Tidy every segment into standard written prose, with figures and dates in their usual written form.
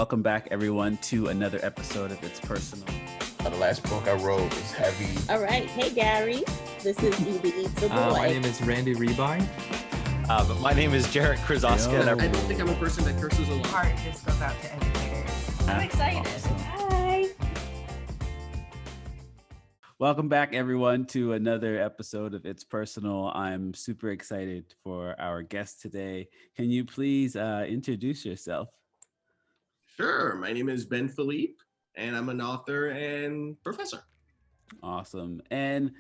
Welcome back, everyone, to another episode of It's Personal. The last book I wrote was heavy. All right. Hey, Gary. This is Edie Eats a Boy. My name is Randy Rebai. But my name is GaryRGrayJr. I don't think I'm a person that curses a lot. Heart just goes out to educators. I'm excited. Awesome. Hi. Welcome back, everyone, to another episode of It's Personal. I'm super excited for our guest today. Can you please introduce yourself? Sure. My name is Philippe, and I'm an author and professor. Awesome. And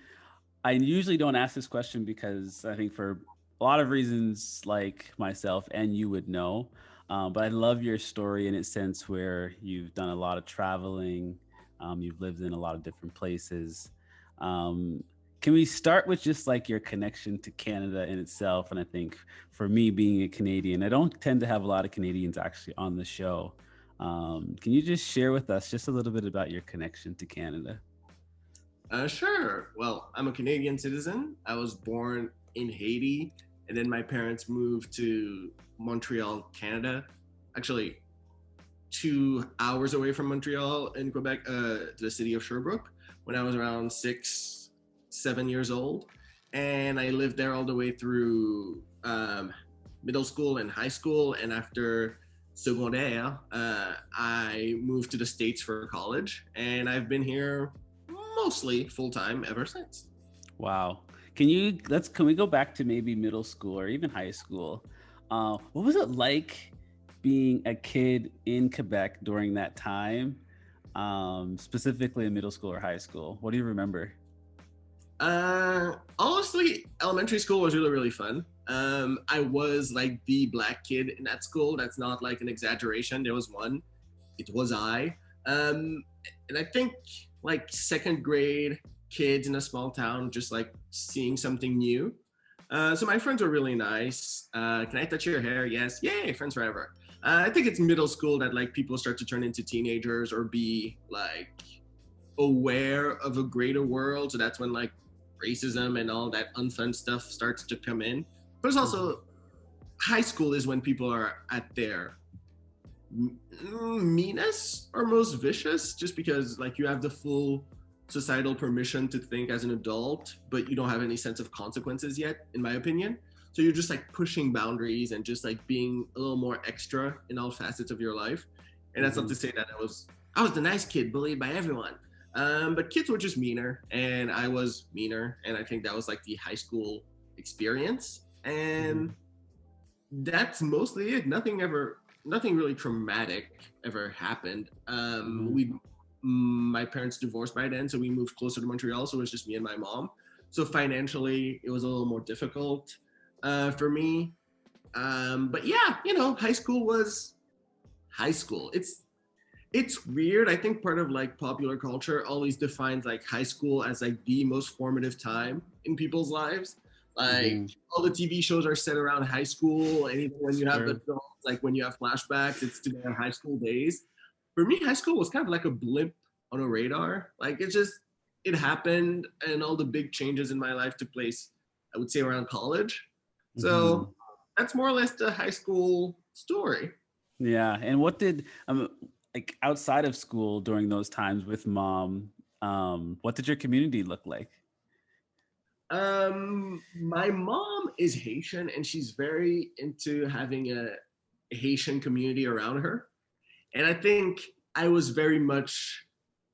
I usually don't ask this question because I think for a lot of reasons, like myself and you would know, but I love your story in its sense where you've done a lot of traveling. You've lived in a lot of different places. Can we start with just like your connection to Canada in itself? And I think for me being a Canadian, I don't tend to have a lot of Canadians actually on the show. Can you just share with us just a little bit about your connection to Canada? Sure. Well, I'm a Canadian citizen. I was born in Haiti, and then my parents moved to Montreal, Canada. Actually, 2 hours away from Montreal in Quebec, to the city of Sherbrooke, when I was around 6, 7 years old. And I lived there all the way through middle school and high school. And after secondaire, I moved to the States for college, and I've been here mostly full-time ever since. Wow. Can we go back to maybe middle school or even high school? What was it like being a kid in Quebec during that time, specifically in middle school or high school? What do you remember? Honestly, elementary school was really, really fun. I was like the black kid in that school. That's not like an exaggeration. There was one. It was I. And I think like second grade, kids in a small town, just like seeing something new. So my friends were really nice. Can I touch your hair? Yes. Yay, friends forever. I think it's middle school that like people start to turn into teenagers or be like aware of a greater world. So that's when like racism and all that unfun stuff starts to come in. But it's also high school is when people are at their meanest or most vicious, just because like you have the full societal permission to think as an adult, but you don't have any sense of consequences yet, in my opinion. So you're just like pushing boundaries and just like being a little more extra in all facets of your life. And that's not to say that I was the nice kid bullied by everyone. But kids were just meaner, and I was meaner. And I think that was like the high school experience. And that's mostly it. Nothing really traumatic ever happened. My parents divorced by then, so we moved closer to Montreal. So it was just me and my mom. So financially, it was a little more difficult for me. But yeah, high school was high school. It's weird. I think part of like popular culture always defines like high school as like the most formative time in people's lives. Like all the TV shows are set around high school, and even when you have the films, like when you have flashbacks, it's to their high school days. For me, high school was kind of like a blip on a radar. Like it happened, and all the big changes in my life took place, I would say, around college. So that's more or less the high school story. Yeah. And what did like outside of school during those times with mom, what did your community look like? My mom is Haitian, and she's very into having a Haitian community around her. And I think I was very much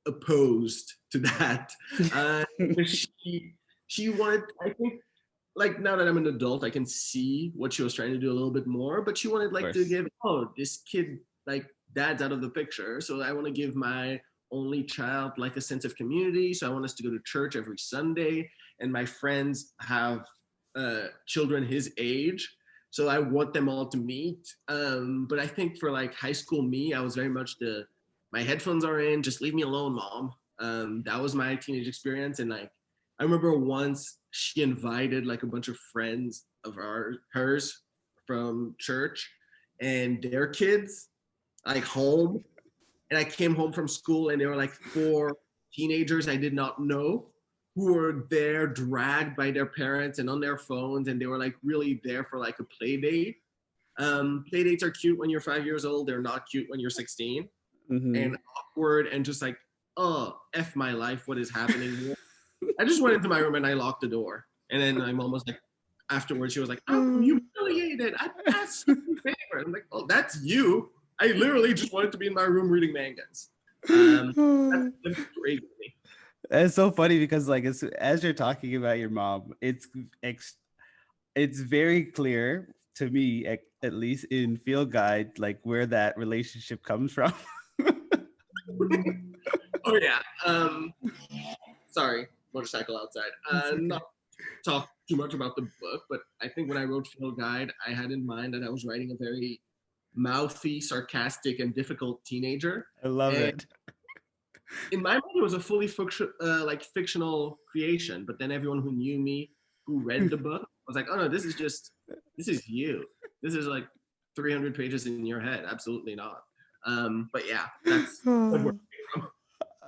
opposed to that. She wanted, I think, like now that I'm an adult, I can see what she was trying to do a little bit more, but she wanted like to give, this kid, like dad's out of the picture. So I want to give my only child like a sense of community. So I want us to go to church every Sunday, and my friends have children his age. So I want them all to meet. But I think for like high school me, I was very much my headphones are in, just leave me alone, mom. That was my teenage experience. And like, I remember once she invited like a bunch of friends of hers from church and their kids like home. And I came home from school, and there were like 4 teenagers I did not know who were there dragged by their parents and on their phones, and they were like really there for like a play date. Playdates are cute when you're 5 years old. They're not cute when you're 16. Mm-hmm. And awkward and just like, oh, F my life, what is happening here? I just went into my room and I locked the door. And then my mom was like, afterwards, she was like, I'm humiliated. I passed the paper. I'm like, oh, that's you. I literally just wanted to be in my room reading mangas. That's great with me. It's so funny because like as you're talking about your mom, it's very clear to me, at least in Field Guide, like where that relationship comes from. Oh yeah. Sorry, motorcycle outside. Not talk too much about the book, but I think when I wrote Field Guide, I had in mind that I was writing a very mouthy, sarcastic, and difficult teenager. I love it. In my mind, it was a fully fictional creation. But then everyone who knew me, who read the book, was like, "Oh no, this is you. This is like 300 pages in your head. Absolutely not." But yeah, that's.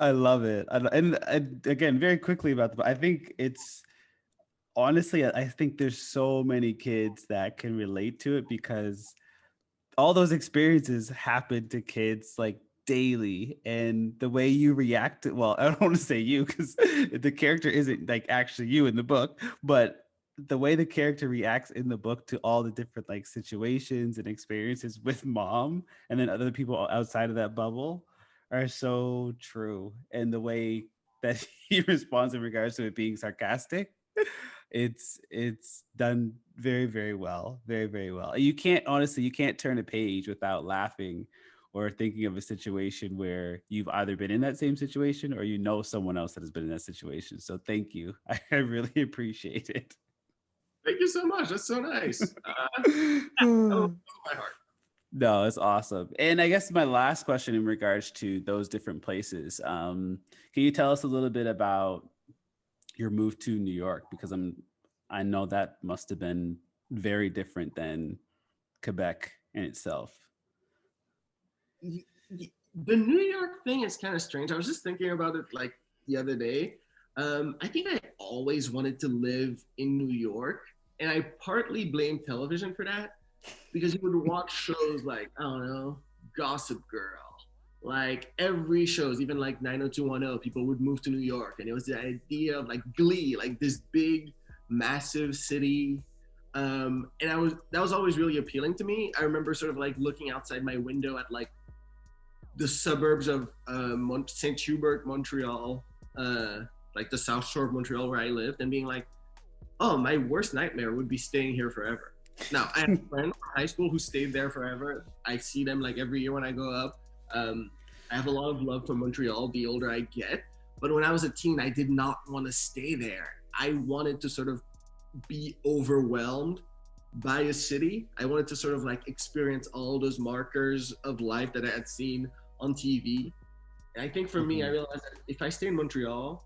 I love it. And again, very quickly about the book, I think it's honestly, I think there's so many kids that can relate to it because all those experiences happen to kids like daily, and the way you react to, well, I don't want to say you because the character isn't like actually you in the book, but the way the character reacts in the book to all the different like situations and experiences with mom and then other people outside of that bubble are so true. And the way that he responds in regards to it being sarcastic, it's done very, very well. Very, very well. You can't turn a page without laughing or thinking of a situation where you've either been in that same situation or you know someone else that has been in that situation. So thank you. I really appreciate it. Thank you so much. That's so nice. My heart. No, it's awesome. And I guess my last question in regards to those different places, can you tell us a little bit about your move to New York? Because I know that must have been very different than Quebec in itself. The New York thing is kind of strange. I was just thinking about it like the other day. I think I always wanted to live in New York, and I partly blame television for that because you would watch shows like, I don't know, Gossip Girl. Like every shows, even like 90210, people would move to New York, and it was the idea of like Glee, like this big, massive city. And that was always really appealing to me. I remember sort of like looking outside my window at like the suburbs of St. Hubert, Montreal, like the South Shore of Montreal where I lived, and being like, oh, my worst nightmare would be staying here forever. Now, I have friends from high school who stayed there forever. I see them like every year when I go up. I have a lot of love for Montreal the older I get. But when I was a teen, I did not want to stay there. I wanted to sort of be overwhelmed by a city. I wanted to sort of like experience all those markers of life that I had seen on TV. And I think for me, I realized that if I stay in Montreal,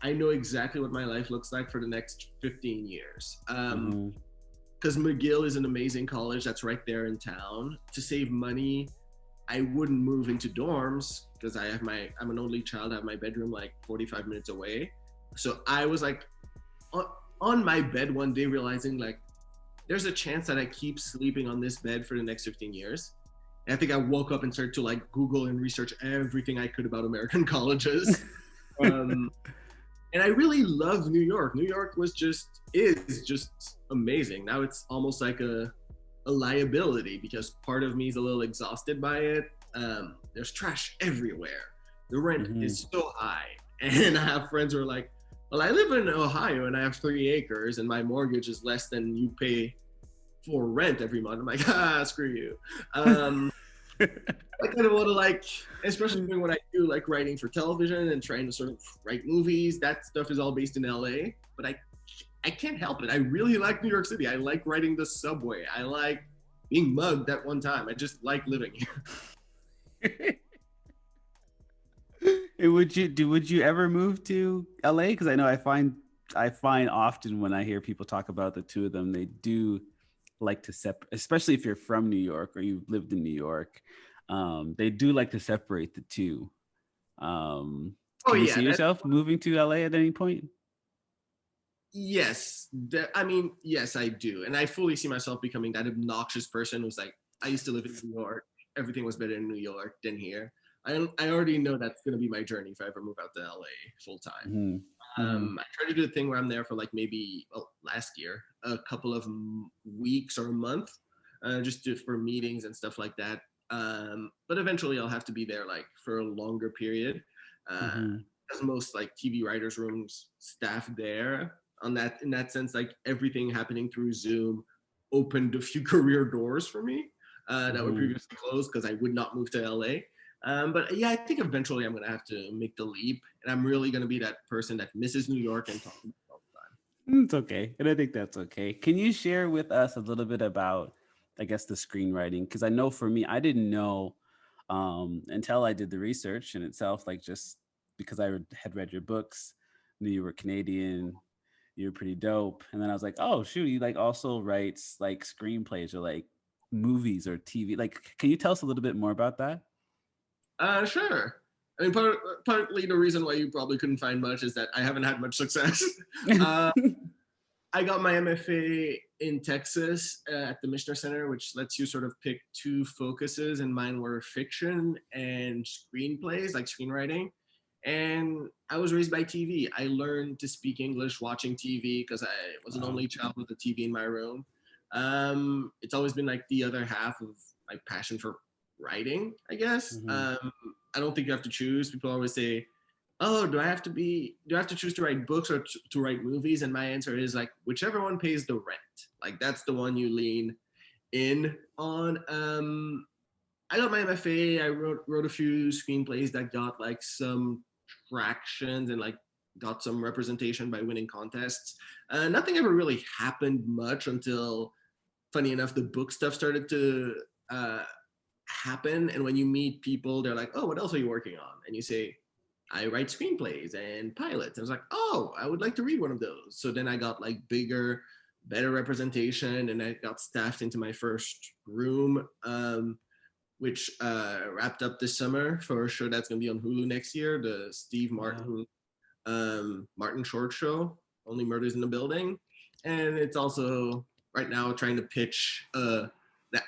I know exactly what my life looks like for the next 15 years. Because McGill is an amazing college that's right there in town. To save money, I wouldn't move into dorms because I'm an only child. I have my bedroom like 45 minutes away. So I was like on my bed one day realizing like, there's a chance that I keep sleeping on this bed for the next 15 years. And I think I woke up and started to like Google and research everything I could about American colleges. And I really love New York. New York is just amazing. Now it's almost like a liability because part of me is a little exhausted by it. There's trash everywhere. The rent is so high. And I have friends who are like, well, I live in Ohio and I have 3 acres and my mortgage is less than you pay for rent every month. I'm like, screw you. I kind of want to like, especially doing what I do, like writing for television and trying to sort of write movies. That stuff is all based in LA, but I can't help it. I really like New York City. I like riding the subway. I like being mugged at one time. I just like living here. Would you ever move to LA? Because I know I find often when I hear people talk about the two of them, they do like to separate, especially if you're from New York or you've lived in New York. They do like to separate the two. Can you see yourself moving to LA at any point? Yes, I mean, yes, I do, and I fully see myself becoming that obnoxious person who's like, I used to live in New York. Everything was better in New York than here. I already know that's gonna be my journey if I ever move out to LA full time. I try to do the thing where I'm there for like maybe last year, a couple of weeks or a month, for meetings and stuff like that. But eventually, I'll have to be there like for a longer period, as most like TV writers' rooms staff there. On that, in that sense, like everything happening through Zoom opened a few career doors for me that were previously closed because I would not move to LA. But yeah, I think eventually I'm going to have to make the leap, and I'm really going to be that person that misses New York and talks about it all the time. It's okay, and I think that's okay. Can you share with us a little bit about, I guess, the screenwriting? Because I know for me, I didn't know until I did the research in itself, like just because had read your books, knew you were Canadian, you were pretty dope, and then I was like, oh shoot, you like also writes like screenplays or like movies or TV. Like, can you tell us a little bit more about that? Sure. I mean, partly the reason why you probably couldn't find much is that I haven't had much success. I got my MFA in Texas at the Mishner Center, which lets you sort of pick two focuses, and mine were fiction and screenplays, like screenwriting. And I was raised by TV. I learned to speak English watching TV because I was an only child with a TV in my room. It's always been like the other half of my passion for writing, I guess. I don't think you have to choose. People always say, oh, do I have to choose to write books or to write movies? And my answer is like, whichever one pays the rent. Like that's the one you lean in on. I got my MFA. I wrote a few screenplays that got like some tractions and like got some representation by winning contests. Nothing ever really happened much until, funny enough, the book stuff started to happen. And when you meet people, they're like, oh, what else are you working on? And you say, I write screenplays and pilots. I was like, oh, I would like to read one of those. So then I got like bigger, better representation, and I got staffed into my first room, which wrapped up this summer for a show that's going to be on Hulu next year, the Steve Martin Martin short show, Only Murders in the Building. And it's also right now trying to pitch the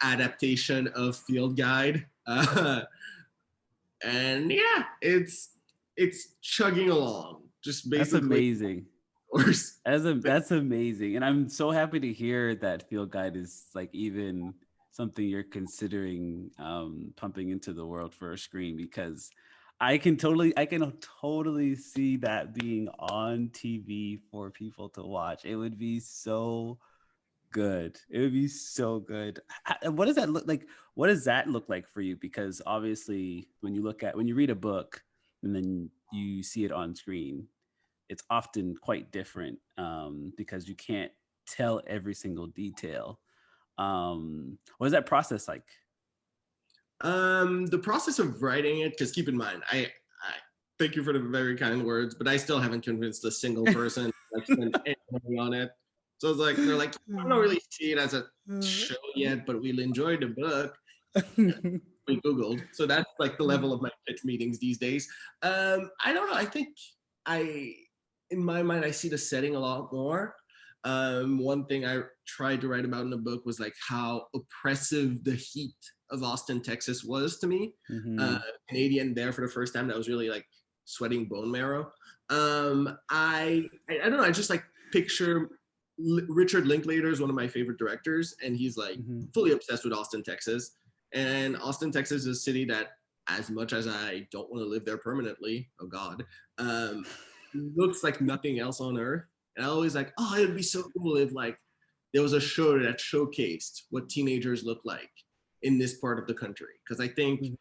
adaptation of Field Guide. And yeah, it's chugging along. Just basically. That's amazing. That's amazing, and I'm so happy to hear that Field Guide is like even something you're considering pumping into the world for a screen, because I can totally see that being on TV for people to watch. It would be so good. It would be so good. What does that look like? What does that look like for you? Because obviously when you read a book and then you see it on screen, it's often quite different because you can't tell every single detail. What is that process like? The process of writing it, because keep in mind, I thank you for the very kind words, but I still haven't convinced a single person like spend any money on it. So it's like they're like, I don't really see it as a show yet, but we'll enjoy the book. We Googled, so that's like the level of my pitch meetings these days. I don't know. I think in my mind, I see the setting a lot more. One thing I tried to write about in the book was like how oppressive the heat of Austin, Texas was to me. Canadian there for the first time, that was really like sweating bone marrow. I don't know. I just like picture Richard Linklater is one of my favorite directors, and he's like fully obsessed with Austin, Texas. And Austin, Texas is a city that, as much as I don't want to live there permanently, oh God, looks like nothing else on earth. And I always like, oh, it would be so cool if like there was a show that showcased what teenagers look like in this part of the country. Because I think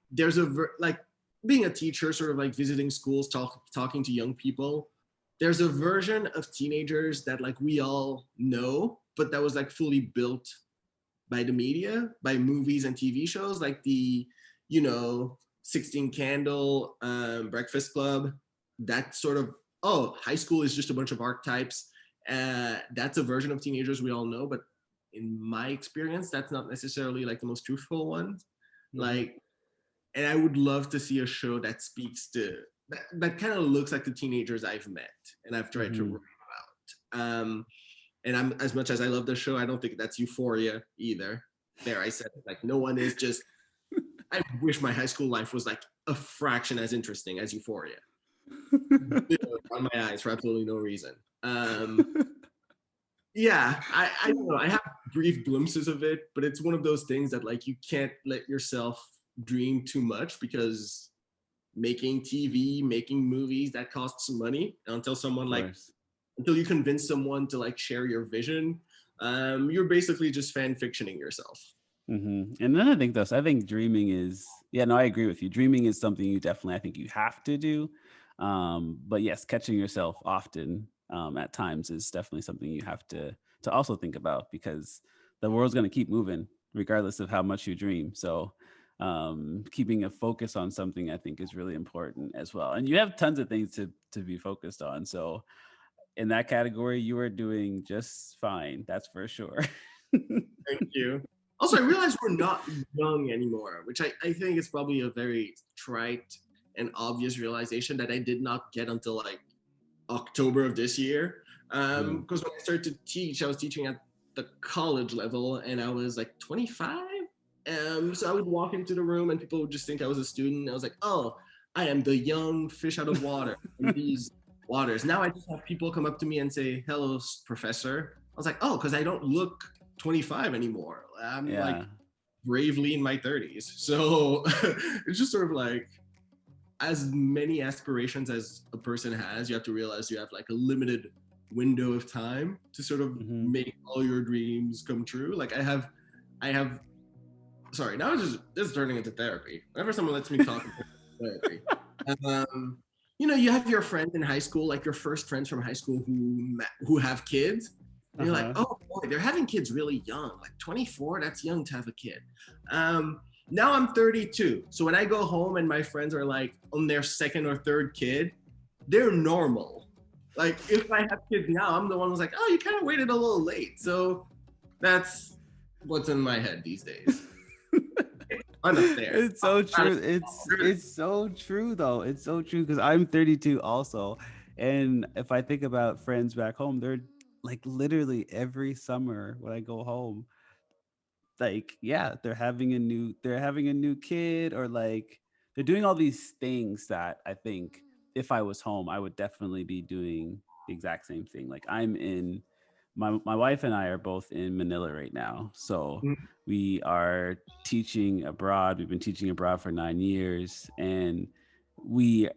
there's like being a teacher, sort of like visiting schools, talking to young people. There's a version of teenagers that like we all know, but that was like fully built by the media, by movies and TV shows, like the 16 Candle, Breakfast Club, that sort of, oh, high school is just a bunch of archetypes. That's a version of teenagers we all know, but in my experience, that's not necessarily like the most truthful one. Like, and I would love to see a show that speaks to, that kind of looks like the teenagers I've met and I've tried to write about. And I'm, as much as I love the show, I don't think that's Euphoria either. There, I said it. Like, no one is just. I wish my high school life was like a fraction as interesting as Euphoria. On my eyes for absolutely no reason. Yeah, I don't know. I have brief glimpses of it, but it's one of those things that like you can't let yourself dream too much, because making TV, making movies, that costs money. And until you convince someone to like share your vision, you're basically just fan fictioning yourself. Mm-hmm. And then I think dreaming is, I agree with you. Dreaming is something you definitely, I think you have to do. But yes, catching yourself often at times is definitely something you have to also think about, because the world's going to keep moving regardless of how much you dream. So keeping a focus on something, I think, is really important as well. And you have tons of things to be focused on. So in that category, you are doing just fine. That's for sure. Thank you. Also, I realize we're not young anymore, which I think is probably a very trite and obvious realization that I did not get until like October of this year. Because when I started to teach, I was teaching at the college level, and I was like 25. So I would walk into the room and people would just think I was a student. I was like, oh, I am the young fish out of water in these waters. Now I just have people come up to me and say, hello, professor. I was like, oh, because I don't look 25 anymore. I'm like bravely in my 30s. So it's just sort of like, as many aspirations as a person has, you have to realize you have like a limited window of time to sort of make all your dreams come true. Like I have sorry, now this is turning into therapy. Whenever someone lets me talk about therapy. You have your friends in high school, like your first friends from high school who have kids. And you're like, oh boy, they're having kids really young, like 24, that's young to have a kid. Now I'm 32. So when I go home and my friends are like on their second or third kid, they're normal. Like if I have kids now, I'm the one who's like, oh, you kind of waited a little late. So that's what's in my head these days. I'm not there. It's so true. It's so true though. It's so true, because I'm 32 also. And if I think about friends back home, they're like literally every summer when I go home, like they're having a new kid, or like they're doing all these things that I think if I was home I would definitely be doing the exact same thing. Like my wife and I are both in Manila right now, so we are teaching abroad. We've been teaching abroad for 9 years, and we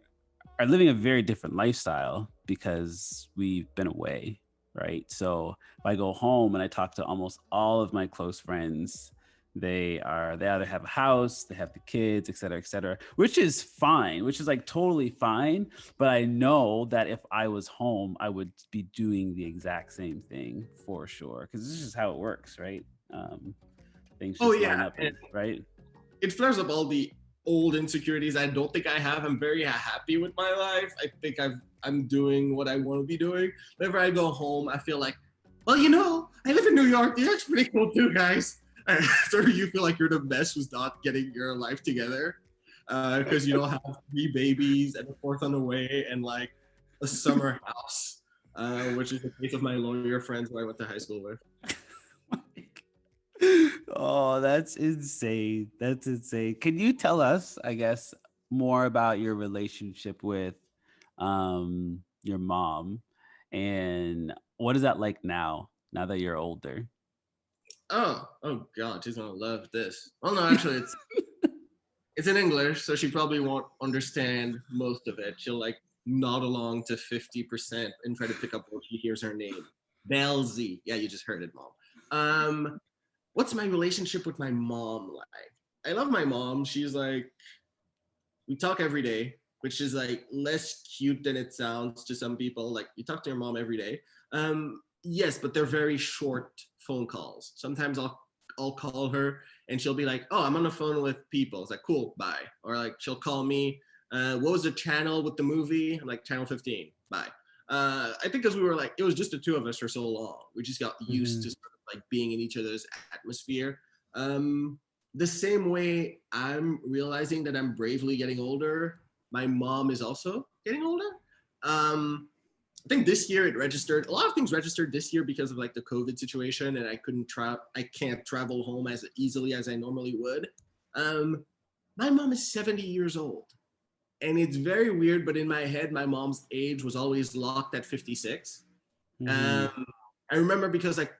are living a very different lifestyle because we've been away, right? So if I go home and I talk to almost all of my close friends, they either have a house, they have the kids, et cetera, which is fine, which is like totally fine. But I know that if I was home, I would be doing the exact same thing for sure, because this is just how it works, right? Things just line up, right? It flares up all the old insecurities I don't think I have. I'm very happy with my life. I think I'm doing what I want to be doing. Whenever I go home, I feel like, well, I live in New York. New York's pretty cool too, guys. So you feel like you're the best who's not getting your life together, because you don't have 3 babies and a 4th on the way and like a summer house, which is the case of my lawyer friends who I went to high school with. Oh, that's insane. That's insane. Can you tell us, I guess, more about your relationship with your mom, and what is that like now that you're older? Oh God, she's gonna love this. Well, no, actually, it's in English, so she probably won't understand most of it. She'll like nod along to 50% and try to pick up when she hears her name. Belzy. Yeah, you just heard it, Mom. What's my relationship with my mom like? I love my mom. She's like, we talk every day, which is like less cute than it sounds to some people. Like you talk to your mom every day. Yes, but they're very short phone calls. Sometimes I'll call her and she'll be like, oh, I'm on the phone with people. It's like, cool, bye. Or like she'll call me, what was the channel with the movie? I'm like, channel 15, bye. I think because we were like, it was just the 2 of us for so long. We just got used to sort of like being in each other's atmosphere. The same way I'm realizing that I'm bravely getting older, my mom is also getting older. I think this year it registered. A lot of things registered this year because of like the COVID situation, and I can't travel home as easily as I normally would. My mom is 70 years old, and it's very weird. But in my head, my mom's age was always locked at 56. I remember because like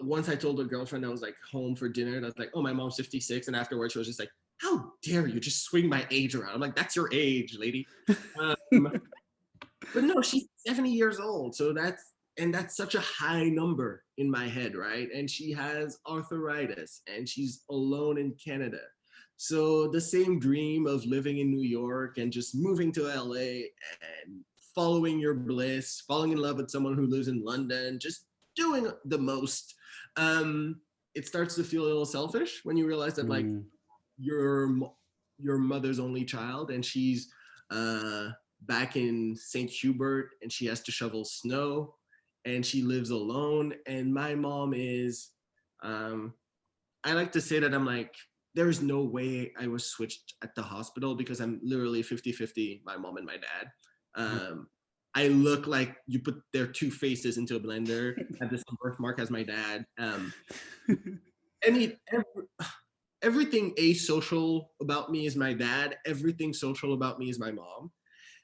once I told a girlfriend I was like home for dinner, and I was like, "Oh, my mom's 56," and afterwards she was just like, "How dare you just swing my age around?" I'm like, "That's your age, lady." But no, she's 70 years old. So that's such a high number in my head, right? And she has arthritis and she's alone in Canada. So the same dream of living in New York and just moving to LA and following your bliss, falling in love with someone who lives in London, just doing the most. It starts to feel a little selfish when you realize that like your mother's only child and she's back in St. Hubert and she has to shovel snow and she lives alone. And my mom is, I like to say that I'm like, there is no way I was switched at the hospital because I'm literally 50-50, my mom and my dad. I look like you put their two faces into a blender, have the same birthmark as my dad. Everything asocial about me is my dad. Everything social about me is my mom.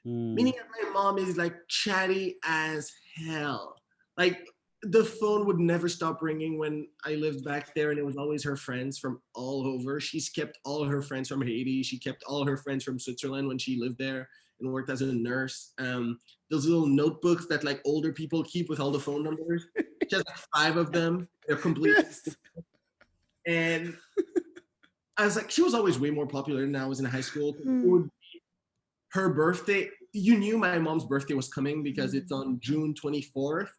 Meaning that my mom is like chatty as hell. Like the phone would never stop ringing when I lived back there, and it was always her friends from all over. She's kept all her friends from Haiti. She kept all her friends from Switzerland when she lived there and worked as a nurse. Those little notebooks that like older people keep with all the phone numbers. She has like 5 of them. They're complete. Yes. And I was like, she was always way more popular than I was in high school. It would be her birthday. You knew my mom's birthday was coming because it's on June 24th.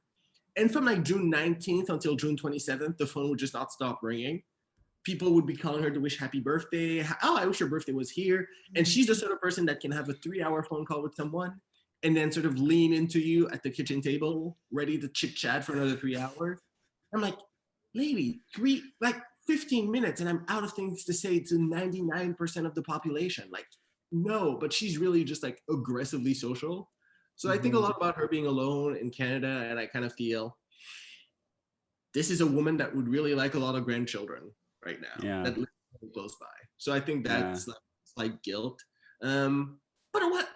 And from like June 19th until June 27th, the phone would just not stop ringing. People would be calling her to wish happy birthday. Oh, I wish your birthday was here. And she's the sort of person that can have a 3-hour phone call with someone and then sort of lean into you at the kitchen table, ready to chit chat for another 3 hours. I'm like, lady, 15 minutes and I'm out of things to say to 99% of the population. Like, no, but she's really just like aggressively social. So I think a lot about her being alone in Canada, and I kind of feel this is a woman that would really like a lot of grandchildren right now that live close by. So I think that's like guilt. But what?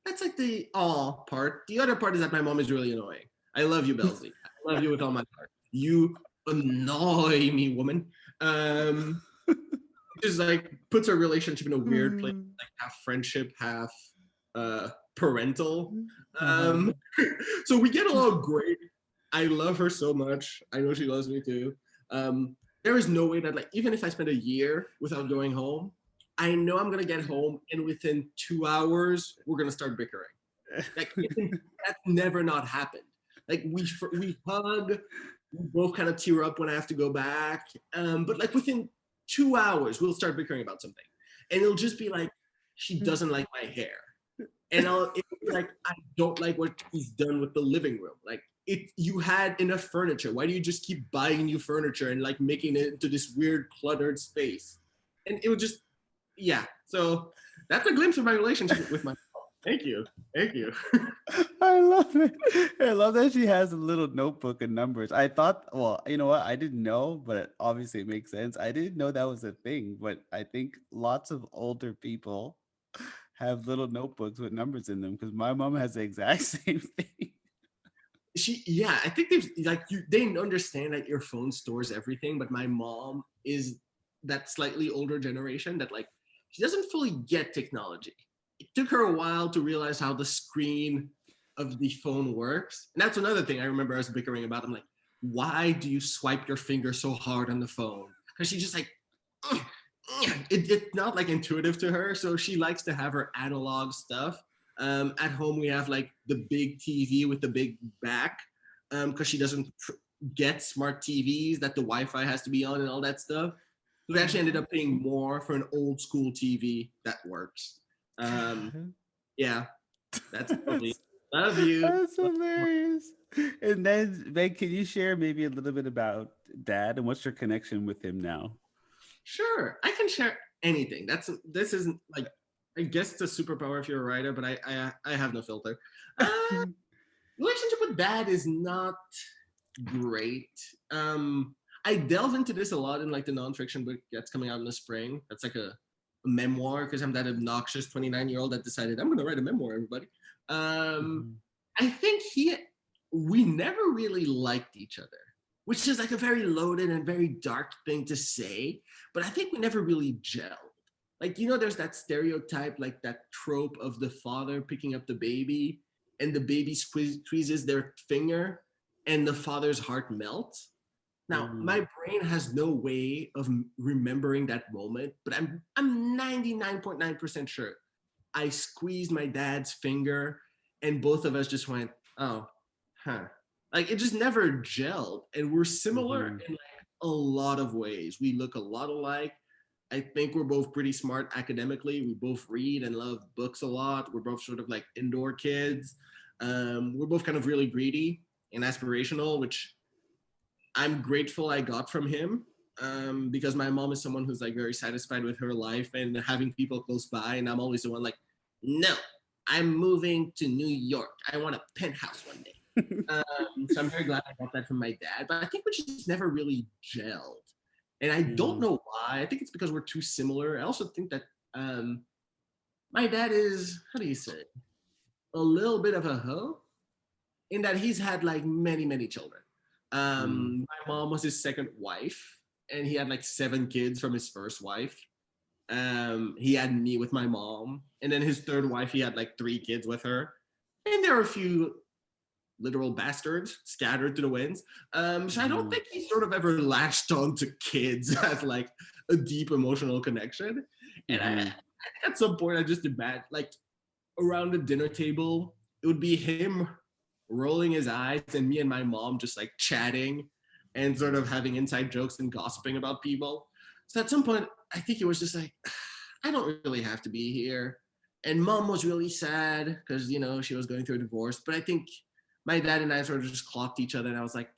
That's like the aw part. The other part is that my mom is really annoying. I love you, Belzy. I love you with all my heart. You annoy me, woman. Just like puts our relationship in a weird place, like half friendship, half parental. So we get along great. I love her so much. I know she loves me too. There is no way that like even if I spend a year without going home, I know I'm gonna get home and within 2 hours we're gonna start bickering. Like that's never not happened. Like we hug, we both kind of tear up when I have to go back. But like within 2 hours we'll start bickering about something, and it'll just be like she doesn't like my hair. And it'll be like, I don't like what he's done with the living room. Like, you had enough furniture. Why do you just keep buying new furniture and like making it into this weird cluttered space? And it would just, yeah. So that's a glimpse of my relationship with my mom. Thank you. Thank you. I love it. I love that she has a little notebook of numbers. I thought, well, you know what? I didn't know, but obviously it makes sense. I didn't know that was a thing, but I think lots of older people have little notebooks with numbers in them because my mom has the exact same thing. I think they understand that your phone stores everything, but my mom is that slightly older generation that like she doesn't fully get technology. It took her a while to realize how the screen of the phone works. And that's another thing I remember us bickering about. I'm like, why do you swipe your finger so hard on the phone? Because she's just like, it's not like intuitive to her. So she likes to have her analog stuff. At home, we have like the big TV with the big back because she doesn't get smart TVs that the Wi-Fi has to be on and all that stuff. So we actually ended up paying more for an old school TV that works. Yeah, that's probably love you. That's hilarious. And then, Meg, can you share maybe a little bit about Dad and what's your connection with him now? Sure, I can share anything. This isn't like, I guess it's a superpower if you're a writer, but I have no filter. relationship with dad is not great. I delve into this a lot in like the nonfiction book that's coming out in the spring. That's like a memoir because I'm that obnoxious 29-year-old that decided I'm going to write a memoir, everybody. I think we never really liked each other, which is like a very loaded and very dark thing to say, but I think we never really gelled. Like, you know, there's that stereotype, like that trope of the father picking up the baby and the baby squeezes their finger and the father's heart melts. Now, my brain has no way of remembering that moment, but I'm 99.9% sure I squeezed my dad's finger and both of us just went, oh, huh. Like, it just never gelled. And we're similar in like a lot of ways. We look a lot alike. I think we're both pretty smart academically. We both read and love books a lot. We're both sort of like indoor kids. We're both kind of really greedy and aspirational, which I'm grateful I got from him, because my mom is someone who's like very satisfied with her life and having people close by. And I'm always the one like, no, I'm moving to New York. I want a penthouse one day. So I'm very glad I got that from my dad. But I think we just never really gelled. And I don't know why. I think it's because we're too similar. I also think that my dad is, how do you say it? A little bit of a hoe in that he's had like many, many children. My mom was his second wife, and he had like 7 kids from his first wife. He had me with my mom, and then his third wife, he had like 3 kids with her. And there are a few literal bastards scattered to the winds. So I don't think he sort of ever latched on to kids as like a deep emotional connection. And I think at some point I just imagine like around the dinner table, it would be him rolling his eyes and me and my mom just like chatting and sort of having inside jokes and gossiping about people. So at some point, I think it was just like, I don't really have to be here. And mom was really sad because, you know, she was going through a divorce. But I think my dad and I sort of just clocked each other. And I was like,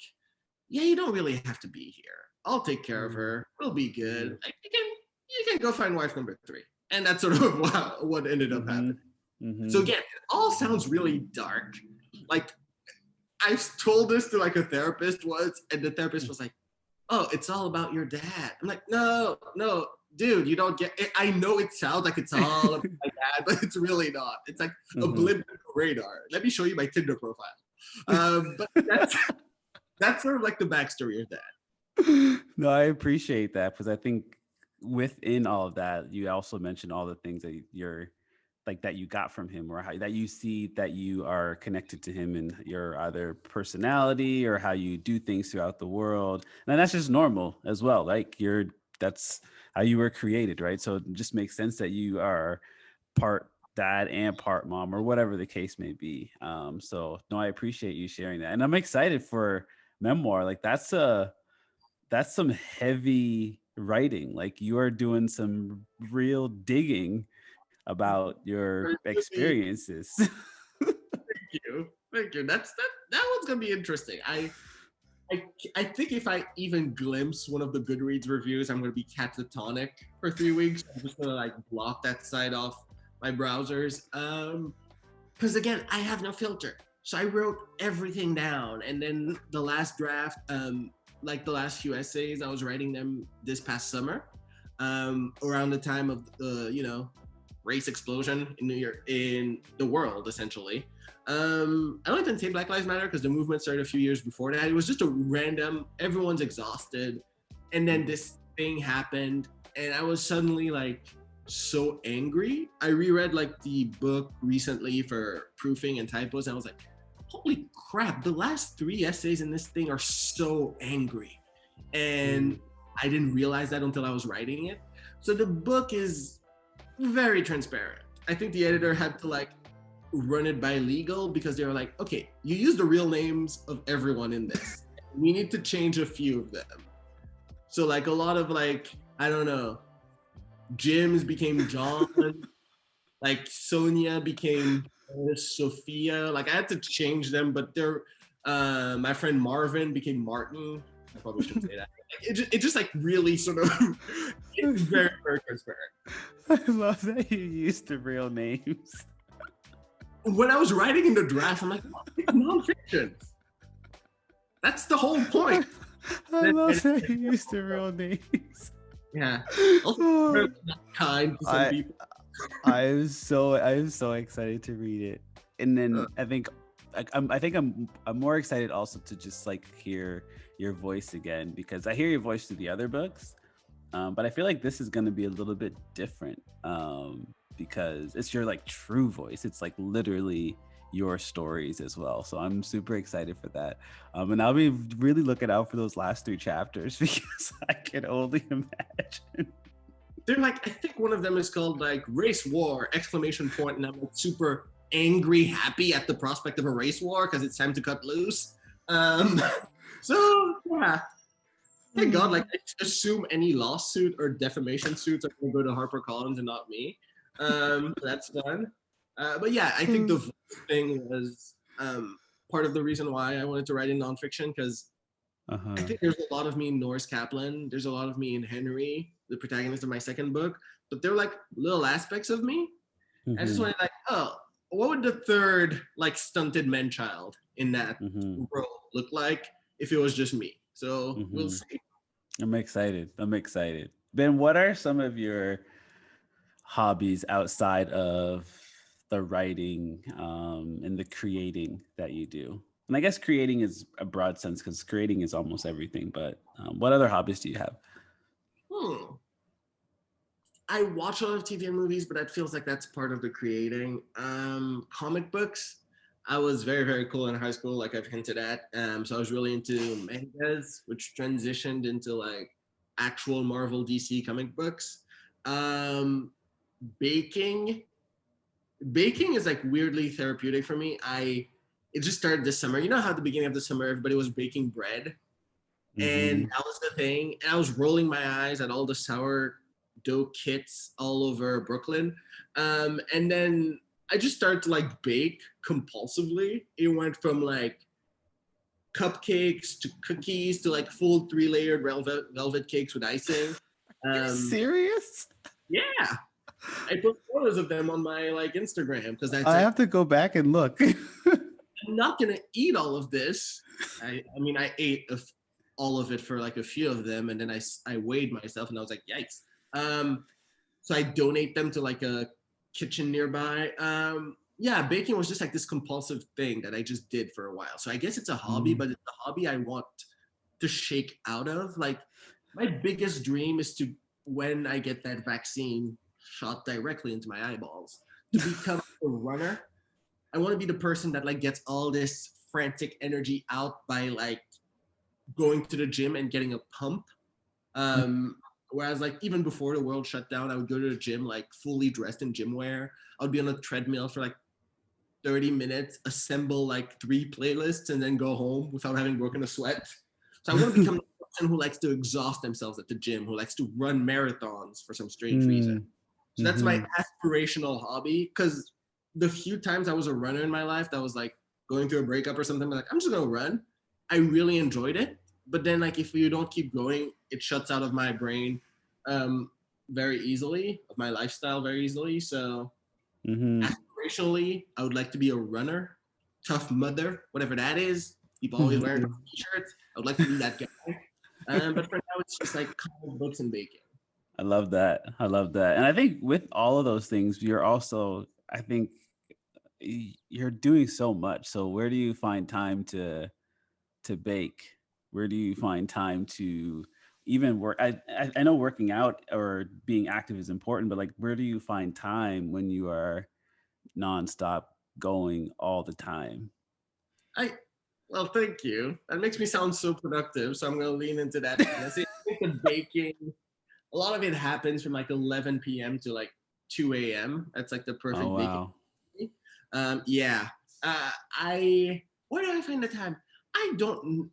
yeah, you don't really have to be here. I'll take care of her. We'll be good. Like, you can go find wife number 3. And that's sort of what ended up happening. So again, it all sounds really dark. Like, I've told this to like a therapist once, and the therapist was like, oh, it's all about your dad. I'm like, no, dude, you don't get it. I know it sounds like it's all about my dad, but it's really not. It's like a blip in the radar. Let me show you my Tinder profile. But that's sort of like the backstory of that. No, I appreciate that, because I think within all of that, you also mentioned all the things that you're like that you got from him, or how that you see that you are connected to him in your either personality or how you do things throughout the world. And that's just normal as well. Like that's how you were created, right? So it just makes sense that you are part dad and part mom, or whatever the case may be. So no, I appreciate you sharing that. And I'm excited for memoir. Like that's some heavy writing. Like you are doing some real digging about your experiences. Thank you. That one's gonna be interesting. I think if I even glimpse one of the Goodreads reviews, I'm gonna be catatonic for 3 weeks. I'm just gonna like block that site off my browsers. Because again, I have no filter. So I wrote everything down, and then the last draft, like the last few essays, I was writing them this past summer, around the time of the race explosion in New York, in the world, essentially. I don't even say Black Lives Matter because the movement started a few years before that. It was just a random, everyone's exhausted. And then this thing happened, and I was suddenly like so angry. I reread like the book recently for proofing and typos, and I was like, holy crap, the last 3 essays in this thing are so angry. And I didn't realize that until I was writing it. So the book is very transparent. I think the editor had to like run it by legal because they were like, okay, you use the real names of everyone in this. We need to change a few of them. So like a lot of like, I don't know, Jim's became John, like Sonia became Sophia. Like I had to change them, but they're, my friend Marvin became Martin. I probably shouldn't say that. It just like really sort of, it's very, very transparent. I love that you used the real names. when I was writing in the draft, I'm like, oh, it's nonfiction. That's the whole point. I love that you used the real names. Yeah. Also, very kind to some people. I'm so excited to read it, and then I think I'm more excited also to just like hear your voice again, because I hear your voice through the other books, but I feel like this is going to be a little bit different because it's your like true voice. It's like literally your stories as well. So I'm super excited for that, and I'll be really looking out for those last 3 chapters because I can only imagine. They're like, I think one of them is called like race war ! And I'm like super angry, happy at the prospect of a race war because it's time to cut loose. So yeah, thank God. Like, I assume any lawsuit or defamation suits are going to go to HarperCollins and not me. That's fun. But yeah, I think the voice thing was part of the reason why I wanted to write in nonfiction, because I think there's a lot of me in Norris Kaplan. There's a lot of me in Henry, the protagonist of my second book. But they're like little aspects of me. I just wanted like, oh, what would the third like stunted man child in that role look like if it was just me? So we'll see. I'm excited. Ben, what are some of your hobbies outside of the writing and the creating that you do? And I guess creating is a broad sense because creating is almost everything. But what other hobbies do you have? I watch a lot of TV and movies, but that feels like that's part of the creating. Comic books. I was very, very cool in high school, like I've hinted at. So I was really into mangas, which transitioned into like actual Marvel DC comic books. Baking. Baking is like weirdly therapeutic for me. It just started this summer. You know how at the beginning of the summer, everybody was baking bread? And that was the thing. And I was rolling my eyes at all the sourdough kits all over Brooklyn. And then I just started to like bake compulsively. It went from like cupcakes to cookies to like full 3-layered velvet cakes with icing. Are you serious? Yeah. I put photos of them on my like Instagram because I have to go back and look. I'm not gonna eat all of this. I mean, I ate all of it for like a few of them, and then I weighed myself, and I was like, yikes. So I donate them to like a kitchen nearby. Yeah, baking was just like this compulsive thing that I just did for a while. So I guess it's a hobby, but it's a hobby I want to shake out of. Like, my biggest dream is to, when I get that vaccine shot directly into my eyeballs, to become a runner. I want to be the person that like gets all this frantic energy out by like going to the gym and getting a pump. Whereas like even before the world shut down, I would go to the gym like fully dressed in gym wear. I would be on a treadmill for like 30 minutes, assemble like 3 playlists, and then go home without having broken a sweat. So I want to become the person who likes to exhaust themselves at the gym, who likes to run marathons for some strange reason. So that's my aspirational hobby, because the few times I was a runner in my life that was like going through a breakup or something, like I'm just gonna run. I really enjoyed it. But then like if you don't keep going, it shuts out of my brain very easily, of my lifestyle very easily. So aspirationally, I would like to be a runner, tough mother, whatever that is. People always wearing t-shirts. I would like to be that guy. But for now, it's just like comic books and baking. I love that. And I think with all of those things, you're also, I think you're doing so much. So where do you find time to bake? Where do you find time to even work? I know working out or being active is important, but like, where do you find time when you are nonstop going all the time? Well, thank you. That makes me sound so productive. So I'm going to lean into that. I think the baking, a lot of it happens from like 11 p.m. to like 2 a.m. That's like the perfect baking. Yeah. Where do I find the time? I don't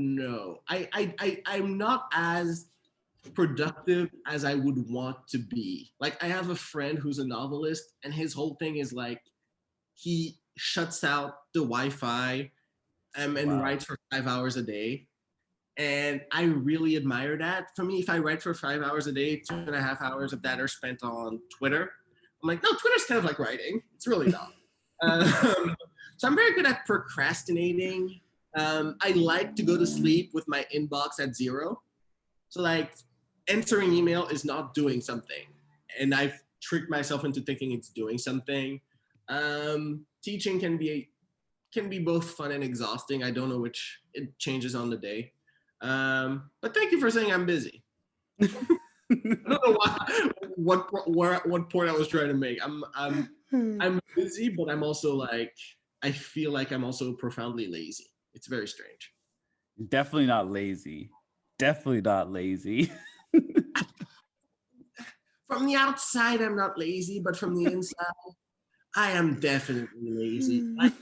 know. I'm not as productive as I would want to be. Like, I have a friend who's a novelist, and his whole thing is like, he shuts out the Wi-Fi and writes for 5 hours a day. And I really admire that. For me, if I write for 5 hours a day, 2.5 hours of that are spent on Twitter I'm like, no, Twitter's kind of like writing. It's really not. So I'm very good at procrastinating. I like to go to sleep with my inbox at 0. So like answering email is not doing something. And I've tricked myself into thinking it's doing something. Teaching can be both fun and exhausting. I don't know which, it changes on the day. But thank you for saying I'm busy. I don't know what point I was trying to make. I'm busy, but I'm also like, I feel like I'm also profoundly lazy. It's very strange. Definitely not lazy. Definitely not lazy. From the outside, I'm not lazy, but from the inside, I am definitely lazy. It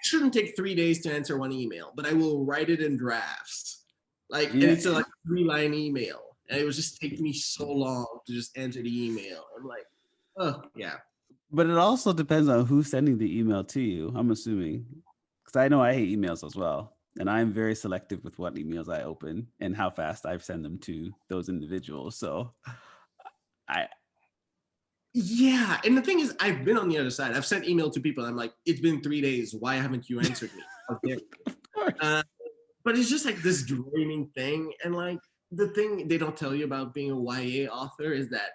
shouldn't take 3 days to answer one email, but I will write it in drafts. And it's a 3-line email. And it would just take me so long to just enter the email. I'm like, oh, yeah. But it also depends on who's sending the email to you, I'm assuming. Because I know I hate emails as well. And I'm very selective with what emails I open and how fast I send them to those individuals. So Yeah, and the thing is, I've been on the other side. I've sent email to people. I'm like, it's been 3 days. Why haven't you answered me? How dare you? But it's just like this draining thing. And like the thing they don't tell you about being a YA author is that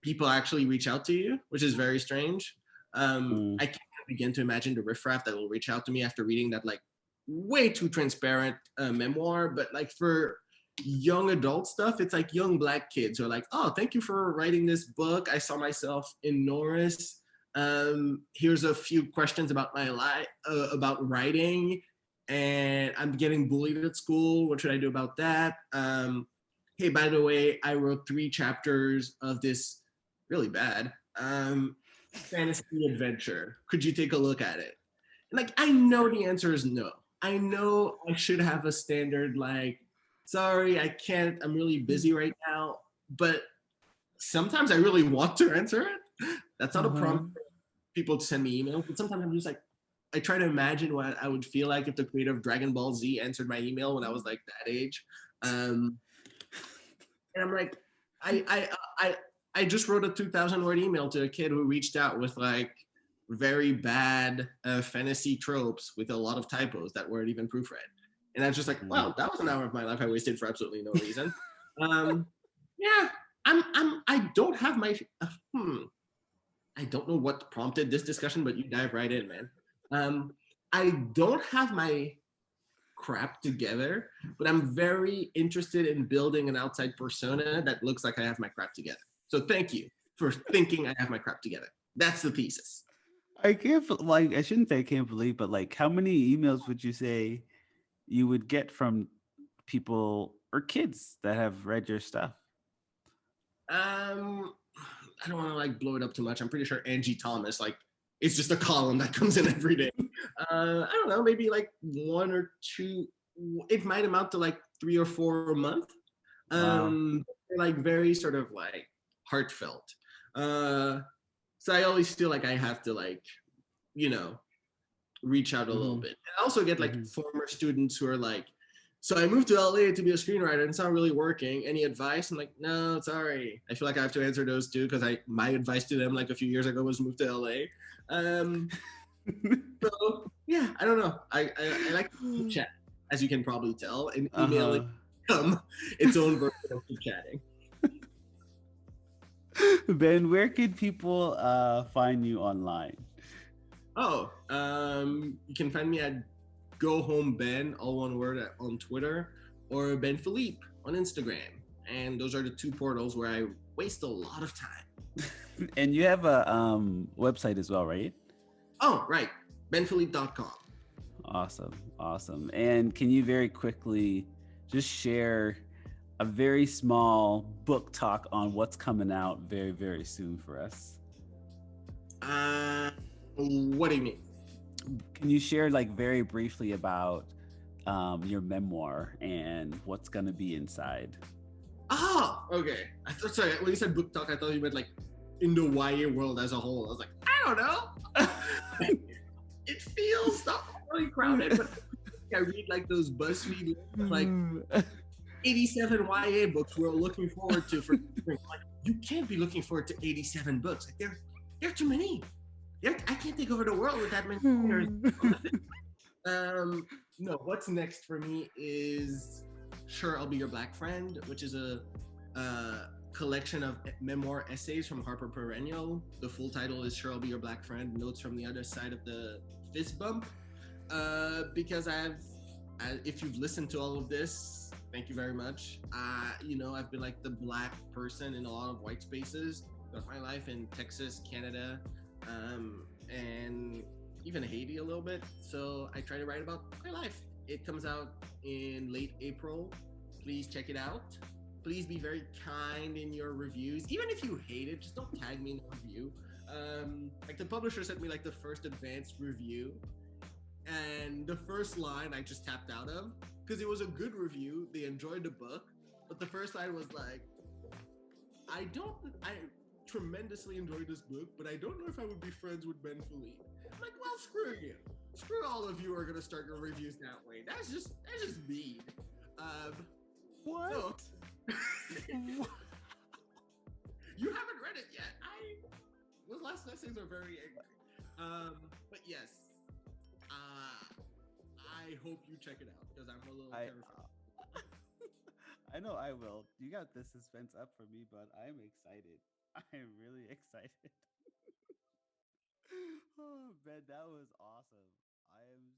people actually reach out to you, which is very strange. I can't begin to imagine the riffraff that will reach out to me after reading that like way too transparent memoir. But like for young adult stuff, it's like young Black kids who are like, oh, thank you for writing this book. I saw myself in Norris. Here's a few questions about my life, about writing, and I'm getting bullied at school. What should I do about that? Hey, by the way, I wrote 3 chapters of this really bad fantasy adventure. Could you take a look at it? And like, I know the answer is no. I know I should have a standard like, sorry, I can't, I'm really busy right now. But sometimes I really want to answer it. That's not a prompt for people to send me emails. But sometimes I'm just like, I try to imagine what I would feel like if the creator of Dragon Ball Z answered my email when I was like that age. And I'm like, I just wrote a 2,000-word email to a kid who reached out with like very bad fantasy tropes with a lot of typos that weren't even proofread. And I was just like, wow, that was an hour of my life I wasted for absolutely no reason. Yeah, I don't have my, I don't know what prompted this discussion, but you dive right in, man. I don't have my crap together, but I'm very interested in building an outside persona that looks like I have my crap together. So thank you for thinking I have my crap together. That's the thesis. I shouldn't say I can't believe, but like how many emails would you say you would get from people or kids that have read your stuff? I don't want to like blow it up too much. I'm pretty sure Angie Thomas, like, it's just a column that comes in every day. I don't know, maybe like 1 or 2. It might amount to like 3 or 4 a month. Like very sort of like heartfelt. So I always feel like I have to like, you know, reach out a little bit. And I also get like former students who are like, so I moved to LA to be a screenwriter and it's not really working. Any advice? I'm like, no, sorry. I feel like I have to answer those too because my advice to them like a few years ago was move to LA. So yeah, I don't know. I like to chat, as you can probably tell, and emailing its own version of chatting. Ben, where can people find you online? Oh, you can find me at Go Home Ben, all one word, on Twitter, or Ben Philippe on Instagram. And those are the 2 portals where I waste a lot of time. And you have a website as well, right? Oh, right. benphilippe.com. Awesome. And can you very quickly just share a very small book talk on what's coming out very, very soon for us? What do you mean? Can you share like very briefly about your memoir and what's going to be inside? Oh, okay. Sorry, when you said book talk, I thought you meant like in the YA world as a whole. I was like, I don't know. It feels not really crowded, but I read like those BuzzFeed like 87 YA books we're looking forward to for like you can't be looking forward to 87 books. Like there are too many. I can't take over the world with that many writers. No, what's next for me is Sure I'll Be Your Black Friend, which is a collection of memoir essays from Harper Perennial. The full title is Sure I'll Be Your Black Friend, Notes from the Other Side of the Fist Bump. Because if you've listened to all of this, thank you very much. I've been like the black person in a lot of white spaces throughout my life in Texas, Canada, and even Haiti a little bit. So I try to write about my life. It comes out in late April. Please check it out. Please be very kind in your reviews. Even if you hate it, just don't tag me in the review. Like the publisher sent me like the first advanced review, and the first line I just tapped out of because it was a good review. They enjoyed the book, but the first line was like, I tremendously enjoyed this book, but I don't know if I would be friends with Ben Philippe. I'm like, well, screw you. Screw all of you who are gonna start your reviews that way. That's just mean. What? So, you haven't read it yet. Those last essays are very angry. But yes, I hope you check it out because I'm a little terrified. I know I will. You got the suspense up for me, but I'm excited. I am really excited. Oh, Ben, that was awesome. I'm